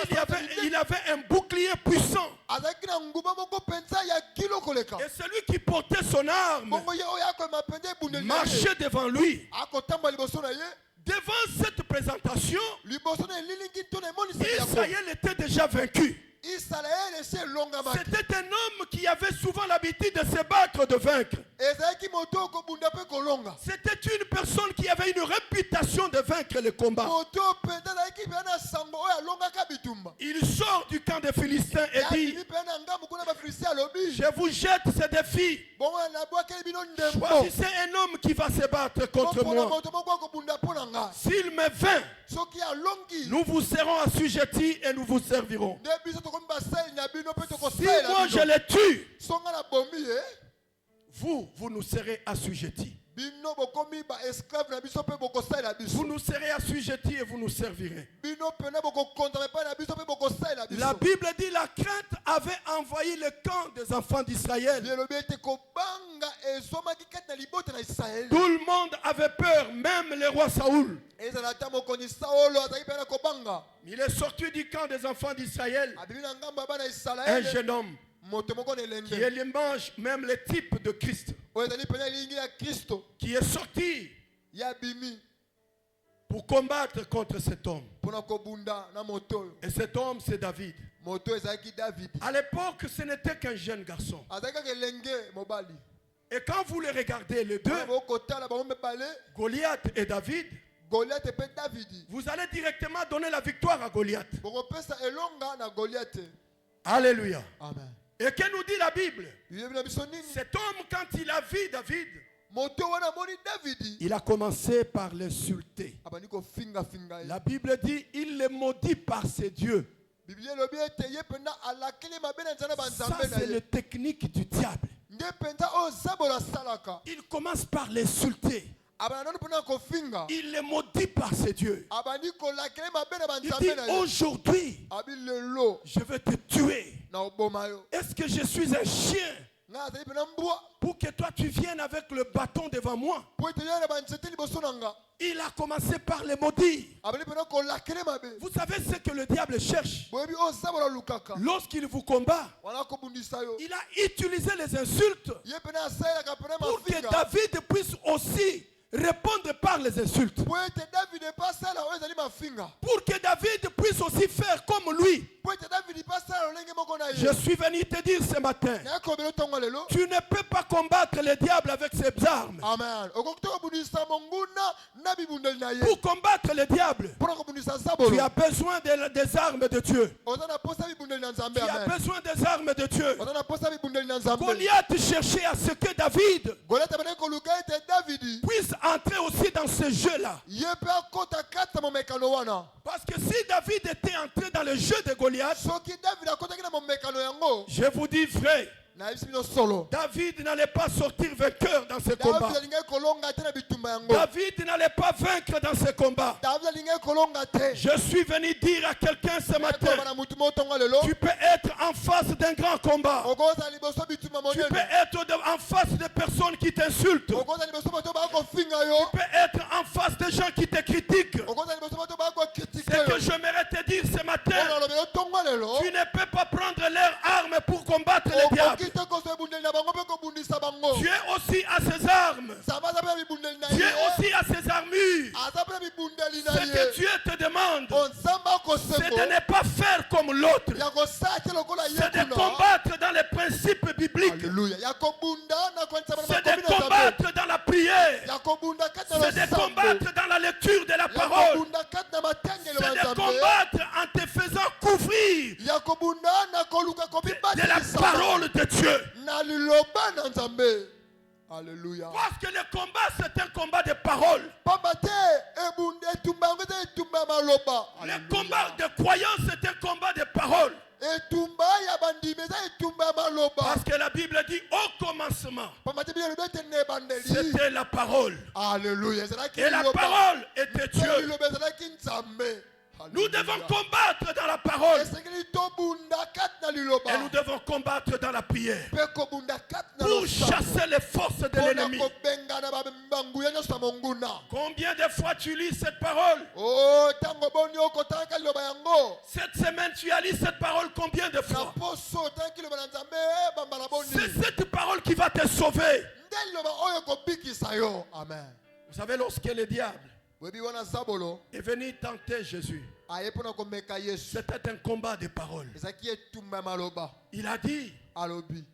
Il avait un bouclier puissant. azalaki na nguba moko penza ya kilo koleka. Et celui qui portait son arme Bongo ye oyo akoma penza ebundeli na ye. marchait devant lui. Akotambola liboso na ye. Devant cette présentation, Liboso na elilingi to na emoniseli yango. Israël était déjà vaincu. Israel esi elongamaki. C'était un homme qui avait souvent l'habitude de se battre, de vaincre. Ezalaki moto oyo kobunda mpe kolonga. C'était une personne qui avait une réputation de vaincre le combat. Moto penza azalaki mpe na sango oyo alongaka bitumba. Il sort du camp des Philistins et dit, Abimi mpe na ngambo kuna bafilistia alobi. je vous jette ce défi. Bongo nabwakeli bino ndembo. Choisissez un homme qui va se battre contre Mopona moi. moto moko akobunda mpo na nga. S'il me vainc, Soki alongi. nous vous serons assujettis et nous vous servirons. Nde biso tokomi basali na bino mpe Si tokosalela moi je bino. les tue, Songa na bomi ye. vous nous serez assujettis. Bino bokomi ba esclave na biso mpe bokosalela biso. Vous nous serez assujettis et vous nous servirez. Bino pene bokokontrame epai na biso mpe bokosalela biso. La Bible dit la crainte avait envahi le camp des enfants d'Israël. Elobi ete kobanga ezomaki kati na libota na Israeli. Tout le monde avait peur, même le roi Saoul. Ezala ata mokonzi Saulo azalaki mpe na kobanga. Il est sorti du camp des enfants d'Israël, Abimi na ngambo ya bana un Israele. jeune homme Moto moko na qui est elenge. l'image, même le type de Christ, Oyo ezali pene elingi ya Kristo. qui est sorti Ya bimi pour combattre contre cet homme. mpona kobunda na moto oyo. Et cet homme, c'est David. Moto ezalaki David. À l'époque, ce n'était qu'un jeune garçon. Azalaki kaka elenge mobali. Et quand vous les regardez, les deux, Mpona bokotala bango mibale. Goliath et David, Goliath epe Davidi. vous allez directement donner la victoire à Goliath. Bokopesa elonga na Goliath. Alléluia. Amen. Et que nous dit la Bible? Yebi na biso nini? Cet homme, quand il a vu David, Moto wana moni Davidi. il a commencé par l'insulter. Abani kofinga finga ye. La Bible dit, il les maudit par ses dieux. Biblia elobi ete ye mpenza alakeli mabe na nzambe Ça, banzambe na c'est ye. la technique du diable. Nde mpenza oyo zabolo asalaka. Il commence par l'insulter. Abana nano mpona kofinga. Il les maudit par ses dieux. Abandi kolakeli mabe na Il banzambe dit, na ye. aujourd'hui, Abi lelo je vais te tuer. na oboma yo. Est-ce que je suis un chien Nga azali mpena mbwa. pour que toi tu viennes avec le bâton devant moi? Po ete ye na banzete liboso na nga. Il a commencé par les maudire. abali pena kolakele mabe Vous savez ce que le diable cherche? boyebi oyo sabola lukaka Lorsqu'il vous combat, wana kobundisa yo il a utilisé les insultes ye pena asalelaka pena pour que mafinga David puisse aussi répondre par les insultes. po ete david epe asala oyo ezali mafinga Pour que David puisse aussi faire comme lui. po ete david epe asala lolenge moko na Je ye suis venu te dire ce matin, naye kolobela ntongo lelo tu ne peux pas combattre le diable avec ses armes. amen okoki te kobundisa monguna na bibundeli na ye Pour combattre le diable, mpona kobundisa tu sabolo as besoin des armes de Dieu. oza na posa bibundeli na nzambe Tu as amen besoin des armes de Dieu. oza na posa bibundeli na nzambe Goliath cherchait à ce que David goliath abandaki koluka ete davidi puisse entrer aussi dans ce jeu-là. ye mpe akɔta kati na momekano wana Parce que si David était entré dans le jeu de Goliath, soki david akɔtaki na momekano yango je vous dis vrai, nayebisi bino solo David n'allait pas sortir vainqueur dans ce combat. david alingaki kolonga te na bitumba yango David n'allait pas vaincre dans ce combat. david alingaki kolonga te Je suis venu dire à quelqu'un ce matin, koloba na mutu moko ntongo lelo tu peux être en face d'un grand combat. okozala liboso bitumba Tu peux monene être en face de personnes qui t'insultent. okozala liboso bato baa kofinga yo Tu peux être en face de gens qui te critiquent. okozala liboso bato baa kokritike Ce que yo j'aimerais te dire ce matin, oyo alobeli ntongo lelo tu ne peux pas prendre leurs armes pour combattre le diable. okoki te kozwa ebundeli na bango mpe kobundisa bango Tu es aussi à ses armes. nzambe aza mpe na bibundeli na Tu es ye aussi à ses armures. aza mpe na bibundeli na Ce que ye Dieu te demande, nzambe c'est akosengo de ne pas faire comme l'autre. ya kosala te lokola ye C'est de kuna combattre dans les principes bibliques. Alleluya. Ya kobunda na kwanisa bana C'est de makomi na Nzambe. combattre dans la prière. Ya kobunda kati na C'est de losambo. combattre dans la lecture de la Ya parole. kobunda kati na matengelo C'est ya de Nzambe. combattre en te faisant couvrir Ya kobunda na koluka de la kobibatisama parole de Dieu. na liloba na Nzambe. Alléluia. Parce que le combat, c'est un combat de parole. Pamba te ebunda etumba yango eza etumba ya maloba. Le combat de croyance, c'est un combat de parole. Etumba ya bandimi eza etumba ya maloba. Parce que la Bible dit au commencement, Pamba te bino ete ne bandeli. c'était la parole. Alléluia. Ezalaki Et la liloba. parole était Pe Dieu. liloba ezalaki Nzambe. Nous devons combattre dans la parole. esengeli tobunda kati na liloba. Et nous devons combattre dans la prière. Mpe kobunda kati na Pour losambo. chasser les forces de Mpona l'ennemi. kobengana banguya nyonso ya monguna. Combien de fois tu lis cette parole? o ntango boni okotanga liloba yango Cette semaine, tu as lu cette parole combien de na fois? poso otangaki liloba na nzambe bambala boni C'est cette parole qui va te sauver. nde liloba oyo ekobikisa yo amen Vous savez, lorsque le diable boyebi wana zabolo est venu tenter Jésus, aye mpona komeka yesu c'était un combat de paroles. ezalaki etumba ya maloba Il a dit, alobi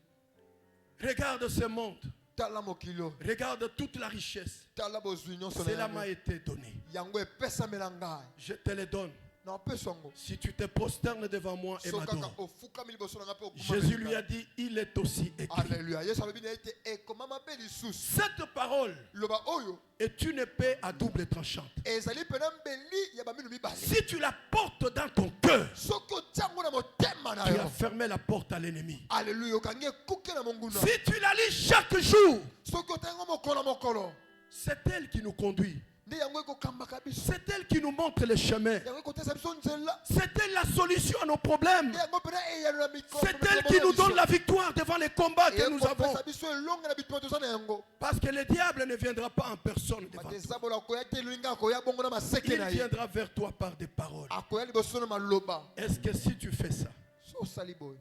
regarde ce monde, tala mokilo regarde toute la richesse. tala bozwi nyonso na Cela m'a yango été donné. yango epesamela ngai Je te le donne. na opesa yango Si tu te prosternes devant moi et so kaka m'adores. ofukami liboso na ngai mpe Jésus lui a dit, il est aussi écrit. alleluya yesu alobi na ete ekomama mpe lisusu Cette parole liloba oyo est une épée à double tranchante. ezali pena mbeli ya baminu mibale Si tu la portes dans ton cœur, soki otia yango na motema na tu yo as fermé la porte à l'ennemi. alleluya okangi ekuke na monguna Si tu la lis chaque jour, soki otya yango mokolo na mokolo c'est elle qui nous conduit. nde yango ekokambaka biso C'est elle qui nous montre le chemin. yango ekotesa biso nzela C'est elle la solution à nos problèmes. nde yango mpena eyano na C'est elle qui nous donne la victoire devant les combats que nous avons. ekopesa biso elonga na bituma toza na yango Parce que le diable ne viendra pas en personne devant bate toi. zabola akoya te elingi akoya bongo na maseke Il na ye viendra vers toi par des paroles. akoya liboso na maloba Est-ce que si tu fais ça, so osali boye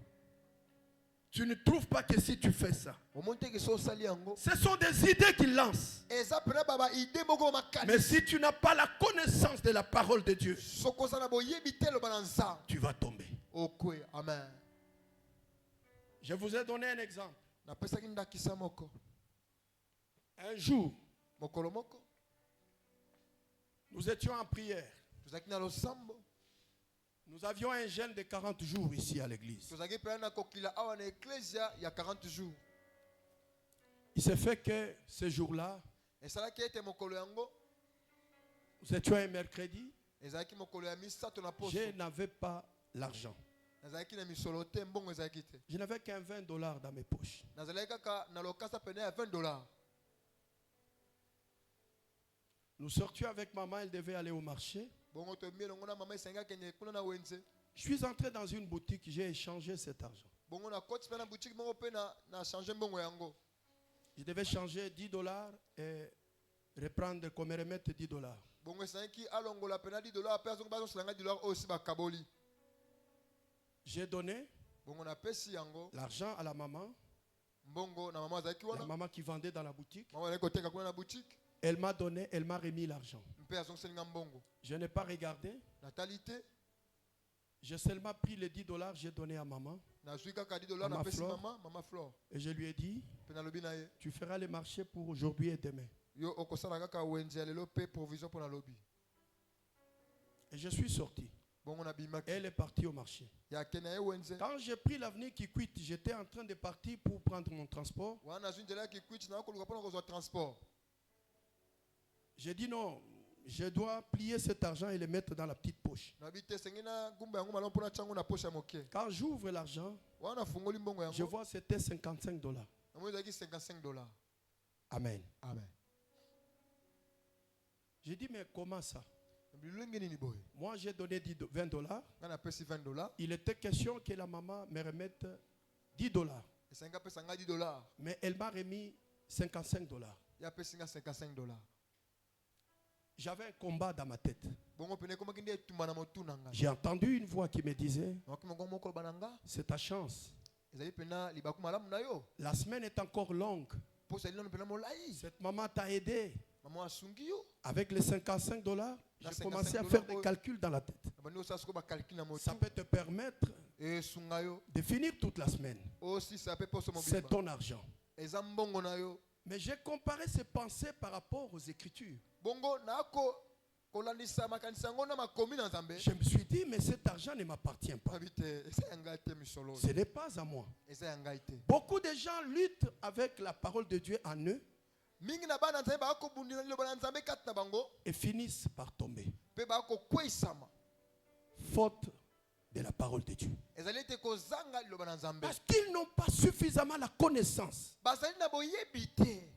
tu ne trouves pas que si tu fais ça, omoni teke so osali yango ce sont des idées qu'il lance. eza mpena baide moko Mais makanisi si tu n'as pas la connaissance de la parole de Dieu, soki oza na boyebi te eloba na nzambe tu vas tomber. okwe amen Je vous ai donné un exemple. napesaki ndakisa moko Un jour, mokolo moko nous étions en prière. tozalaki na losambo Nous avions un jeûne de 40 jours ici à l'église. tozalaki mpena na kokila awa na eklesia ya 40 jours Il s'est fait que ce jour-là, esalaki ete mokolo yango nous étions un mercredi, ezalaki mokolo ya misato na poso je n'avais pas l'argent. nazalaki na misolo te mbongo ezalaki te Je n'avais qu'un 20 $ dans mes poches. nazalaki kaka na lokasa pene ya $20 Nous sortions avec maman, elle devait aller au marché. bongo tomi elongo na mama esengi akende kuna na wenze Je suis entré dans une boutique, j'ai échangé cet argent. bongo na koti mpe na boutique moko mpe na change mbongo yango Je devais changer 10 $ et reprendre comme remettre $10. Bongo esangi alongola pena $10 pe azongo bazosala $10 aussi bakaboli. J'ai donné Bongo na pesi yango l'argent à la maman. mbongo na mama azaki La wana. maman qui vendait dans la boutique. Mama na koteka kuna na boutique. Elle m'a donné, elle m'a remis l'argent. Mpe azongiselinga mbongo. Je n'ai pas regardé. Natalité. J'ai seulement pris les $10, j'ai donné à maman. Na zui kaka $10 na pesi mama Flore. Et je lui ai dit, Pe na lobi na ye. tu feras le marché pour aujourd'hui et demain. Yo okosala kaka wenze ya lelo pe provision pour na lobi. Et je suis sorti. Bongo na bimaki. Elle est partie au marché. Ya kena ye wenze. Quand j'ai pris l'avenir qui quitte, j'étais en train de partir pour prendre mon transport. Wana zui ndela ki kwiti na ko luka pona ko transport. J'ai dit non, je dois plier cet argent et le mettre dans la petite poche. Quand j'ouvre l'argent, je vois que c'était $55. Amen. Amen. J'ai dit, mais comment ça? Moi, j'ai donné $20. Il était question que la maman me remette $10. Mais elle m'a remis $55. J'avais un combat dans ma tête. J'ai entendu une voix qui me disait, c'est ta chance. La semaine est encore longue. Cette maman t'a aidé. Avec les $55, j'ai commencé à faire des calculs dans la tête. Ça peut te permettre de finir toute la semaine. C'est ton argent. Mais j'ai comparé ces pensées par rapport aux Écritures. Je me suis dit, mais cet argent ne m'appartient pas. Ce n'est pas à moi. Beaucoup de gens luttent avec la parole de Dieu en eux et finissent par tomber. Faute de la parole de Dieu. Parce qu'ils n'ont pas suffisamment la connaissance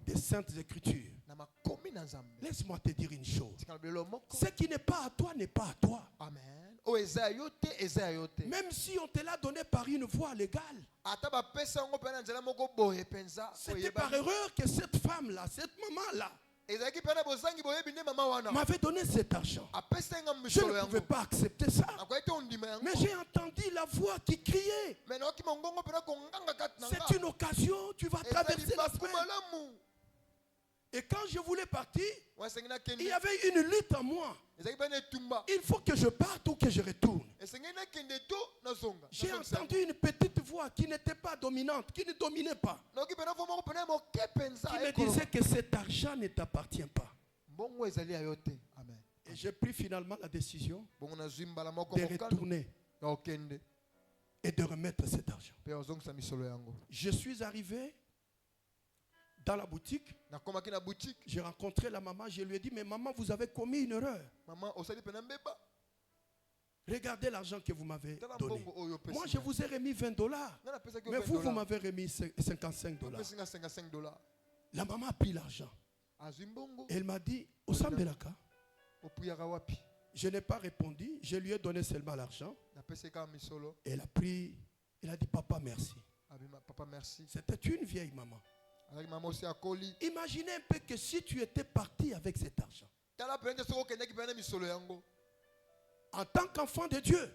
des Saintes Écritures. Laisse-moi te dire une chose. Ce qui n'est pas à toi n'est pas à toi. Amen. Même si on te l'a donné par une voie légale. C'était par erreur que cette femme-là, cette maman-là, m'avait donné cet argent. Je ne pouvais pas accepter ça. Mais j'ai entendu la voix qui criait. C'est une occasion, tu vas traverser la semaine. Et quand je voulais partir, il y avait une lutte en moi. Il faut que je parte ou que je retourne. J'ai entendu une petite voix qui n'était pas dominante, qui ne dominait pas, qui me disait que cet argent ne t'appartient pas. Et j'ai pris finalement la décision de retourner et de remettre cet argent. Je suis arrivé dans la boutique. J'ai rencontré la maman. Je lui ai dit, mais maman, vous avez commis une erreur. Regardez l'argent que vous m'avez donné. Moi, je vous ai remis $20. Mais vous m'avez remis $55. La maman a pris l'argent. Elle m'a dit, Osambelaka. Je n'ai pas répondu. Je lui ai donné seulement l'argent. Elle a pris. Elle a dit, papa, merci. C'était une vieille maman. Imaginez un peu que si tu étais parti avec cet argent, en tant qu'enfant de Dieu,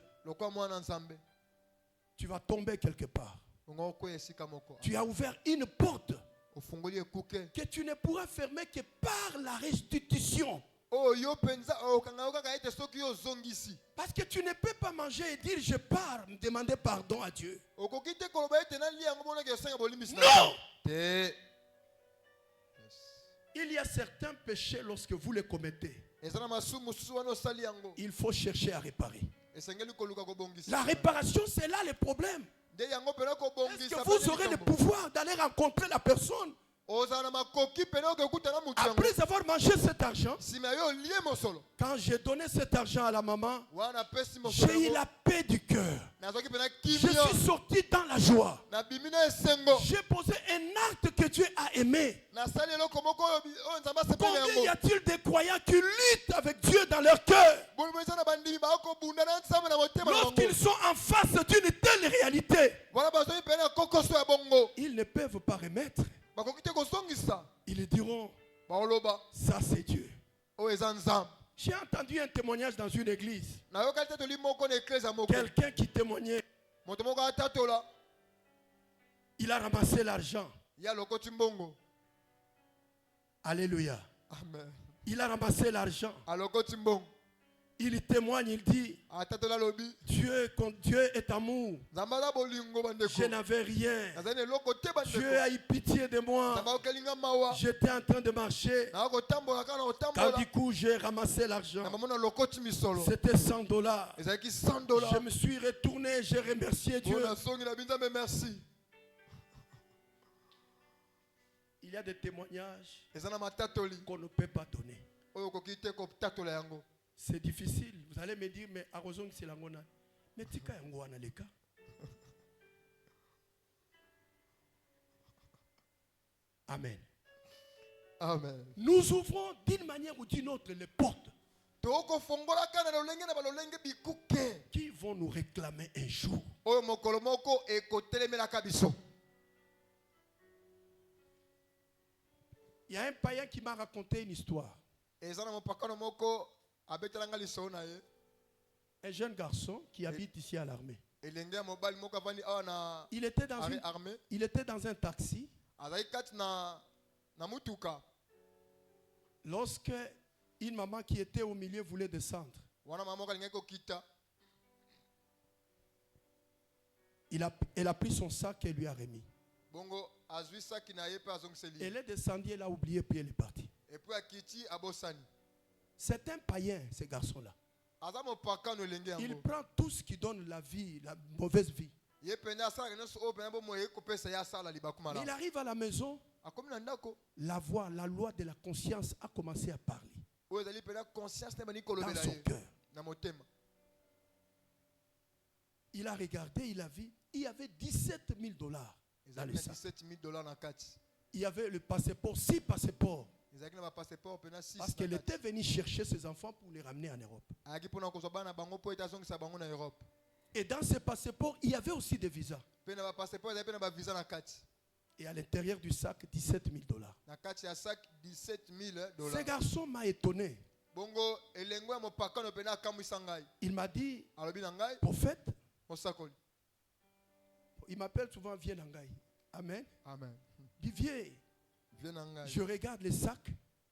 tu vas tomber quelque part. Tu as ouvert une porte que tu ne pourras fermer que par la restitution. Parce que tu ne peux pas manger et dire je pars, demander pardon à Dieu. Non! Il y a certains péchés lorsque vous les commettez. Il faut chercher à réparer. La réparation, c'est là le problème. Est-ce que vous aurez le pouvoir d'aller rencontrer la personne après avoir mangé cet argent? Quand j'ai donné cet argent à la maman, j'ai eu la paix du cœur. Je suis sorti dans la joie. J'ai posé un acte que Dieu a aimé. Combien y a-t-il de croyants qui luttent avec Dieu dans leur cœur? Lorsqu'ils sont en face d'une telle réalité, ils ne peuvent pas remettre. Ils diront, baoloba Ça, c'est Dieu. oyo eza nzambe. J'ai entendu un témoignage dans une église. Nayoka tatoli moko na eklese ya moko. Quelqu'un qui témoignait, Moto moko atatola il a ramassé l'argent. ya lokoti mbongo. Alléluia. Amen. Il a ramassé l'argent. Alokoti mbongo. Il témoigne, il dit, Atatola lobi. Dieu est amour. Zambala bolingo bandeko. Je n'avais rien. Nazane lokote Dieu bandeko. a eu pitié de moi. Zambala okelinga mawa. J'étais en train de marcher. Na kotambola kana Quand otambola. du coup j'ai ramassé l'argent, Na mamona lokoti misolo. c'était $100. Ezaki $100. Je me suis retourné, j'ai remercié Dieu. Bona songi na binza me merci. Il y a des témoignages Ezana matatoli. qu'on ne peut pas donner. Oyo kokite ko tatola yango. C'est difficile. Vous allez me dire, mais arrosons c'est la ngona. Mais tika yango wana leka. Amen. Amen. Nous ouvrons d'une manière ou d'une autre les portes Toko fongola kana lolenge na balolenge bikuke. qui vont nous réclamer un jour. Oyo mokolo moko ekotelemela kabiso. Il y a un païen qui m'a raconté une histoire. Ezana mopakano moko abetelanga liso na ye. Un jeune garçon qui habite ici à l'armée. Elenge ya mobali moko avandi awa na Il était dans armée. un taxi Azali kati na mutuka. lorsque une maman qui était au milieu voulait descendre. Wana mama moko alingi kokita. Elle a pris son sac et lui a remis. Bongo azwi saki na ye pe azongiseli. Elle est descendue, elle a oublié, puis elle est partie. Et puis akiti abosani. C'est un païen, ce garçon-là. Aza mopakano elenge Il yango. prend tout ce qui donne la vie, la mauvaise vie. Ye pena asala nyonso oyo pena bomo ye kopesa ye asala libaku Mais il malamu. arrive à la maison, Akomi na ndako. la loi de la conscience a commencé à parler Oyo ezali pena conscience na bani dans kolobela son ye. cœur. Na motema. Il a regardé, il a vu, il y avait $17 000 dans Ezali le na sac. $17,000 na kati. Il y avait le passeport, 6 passeports, Ezali na ba passeport pena 6. parce qu'elle était venue chercher ses enfants pour les ramener en Europe. Ayaki pona kozwa bana bango po etazongisa bango na Europe. Et dans ces passeports, il y avait aussi des visas. Pe na ba passeport ezali pe na ba visa na kati. Et à l'intérieur du sac, $17 000. Na kati ya sac $17,000. Ce garçon m'a étonné. Bongo elengo ya mopakano pena akamwisa ngai. Il m'a dit, Alobi na ngai prophète, mosakoli. il m'appelle souvent Viens Nangai. Amen. Amen. Il dit Viens. Viens na ngai. Je regarde les sacs.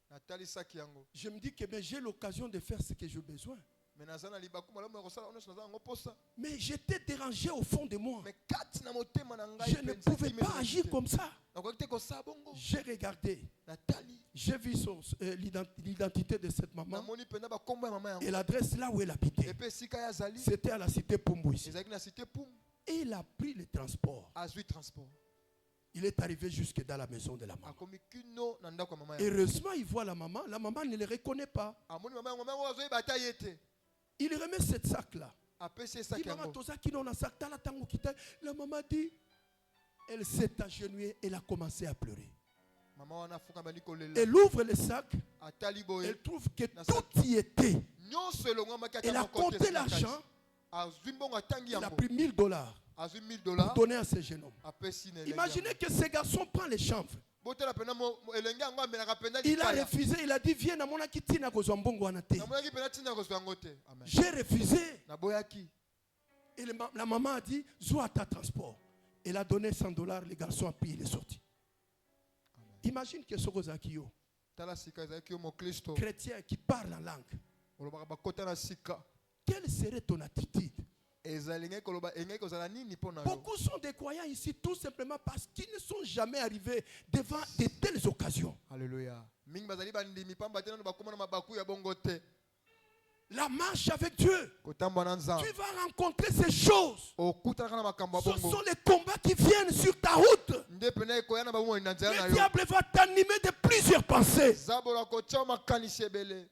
Natali saki yango. Je me dis que ben, j'ai l'occasion de faire ce que j'ai besoin. Mais nazana libaku malamu ya kosala oneso nazana ngo posa. Mais j'étais dérangé au fond de moi. Mais kati na motema na ngai Je ne pouvais pas agir comme ça. Nakoki te kosala bongo. J'ai regardé. Natali. J'ai vu l'identité de cette maman Namoni pena ba kombo ya mama yango. et l'adresse là où elle Et habitait. pe sika ya zali. C'était à la cité Pombo ici. Ezaki na cité Pum. Et il a pris le transport. Azui transport. Il est arrivé jusque dans la maison de la maman. Akomi kino na ndako ya mama yango. Heureusement, il voit la maman. La maman ne le reconnaît pas. Amoni mama yango mama azoyi bata yete. Il remet cette sac-là. Apesi Il saki maman yango. toza kino na sac. Tala tango kita. La maman dit, elle s'est agenouillée. Elle a commencé à pleurer. Mama wana fuka bani kolela. Elle ouvre le sac. Atali boye. Elle trouve que tout y était. Nyonso elongo maki Elle a compté l'argent. Azui mbongo atangi Elle a yango. pris $1000 Azui $1,000. pour donner à ce jeune homme. Apesi na. Imaginez que ce garçon prend les chanvres. Botela pena elenge yango amenaka pena Il a likaya. refusé. Il a dit, viens na mona kitina kozwa mbongo wana te. Namonaki pena tina kozwa yango te. Amen. J'ai refusé. Naboyaki. Et la maman a dit, Zoua ta transport. Elle a donné $100. Le garçon a pris, il est sorti. Imagine que ce Zakio, Tala sika ezaki yo mokristo. chrétien qui parle en langue, Olobaka bakota na sika. quelle serait ton attitude? Ezalenge koloba engeki kozala nini pona yo. Beaucoup sont des croyants ici tout simplement parce qu'ils ne sont jamais arrivés devant de telles occasions. Alléluia. Mingi bazali bandimi pamba tena bakoma na mabaku ya bongo te. La marche avec Dieu, Kotamba na nzambe. tu vas rencontrer ces choses. Okutana na makambo ya Ce bongo. sont les combats qui viennent sur ta route. Nde pena ekoyana ba mo na nzela na Le yo. diable va t'animer de plusieurs pensées. Zabola kotia makanisi ebele.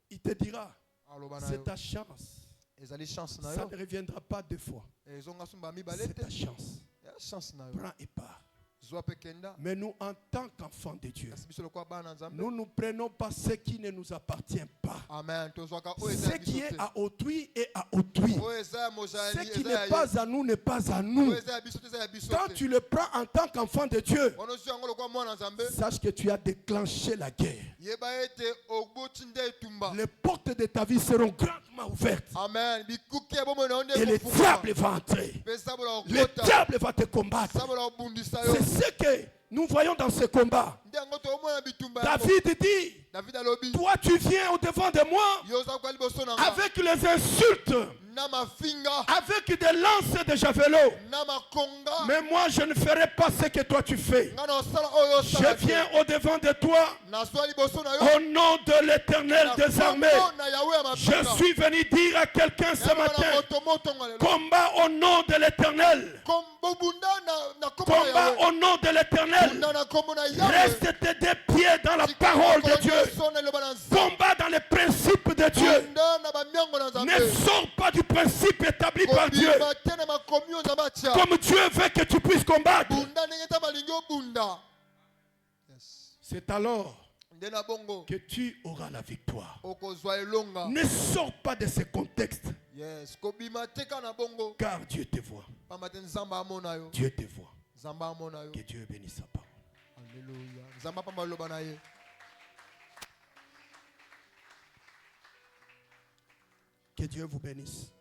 Il te dira, Aloba na c'est yo. ta chance. Ezali chance na Ça yo. ne reviendra pas deux fois. Ezonga sumba mibale C'est te. ta chance. Ya chance na yo. Prends et pars. zwa pe kenda. Mais nous, en tant qu'enfants de Dieu, Kasi biso lokwa bana nzambe. nous ne prenons pas ce qui ne nous appartient pas. Amen. Tozwaka oyo eza Ce qui biso est te. à autrui est à autrui. Oyo eza mojali, Ce qui eza n'est ya ye. pas à nous n'est pas à nous. Oyo eza ya biso te, eza ya biso Quand te. tu le prends en tant qu'enfant de Dieu, Ono zwa yango lokwa mwana nzambe. sache que tu as déclenché la guerre. Yeba ete ogboti nde etumba. Les portes de ta vie seront grandement ouvertes. Amen. Bikuki ya bomo na onde Et le kofunga. diable va entrer. Pesa bola Le okota. diable va te combattre. Sa bola obundisa yo. C'est ce que nous voyons dans ce combat. Nde yango tomona bitumba yango. David dit, David alobi. toi tu viens au devant de moi Yo za kwa liboso na nga. avec les insultes, Na mafinga. avec des lances de javelot. Na makonga. Mais moi je ne ferai pas ce que toi tu fais. Nga na osala oyo osala te. Je viens au devant de toi Na swa liboso na yo. au nom de l'Éternel des armées. Na Yahweh ya Je mafinga. suis venu dire à quelqu'un ce matin, combat au nom de l'Éternel. Combat au nom de l'Éternel. Reste tes deux pieds dans la parole de Dieu. Combat dans les principes de Dieu. Ne sors pas du principe établi par Dieu. Comme Dieu veut que tu puisses combattre. C'est alors que tu auras la victoire. Ne sors pas de ce contexte. Car Dieu te voit. Dieu te voit. Que Dieu bénisse sa parole. Alléluia. Que Dieu vous bénisse.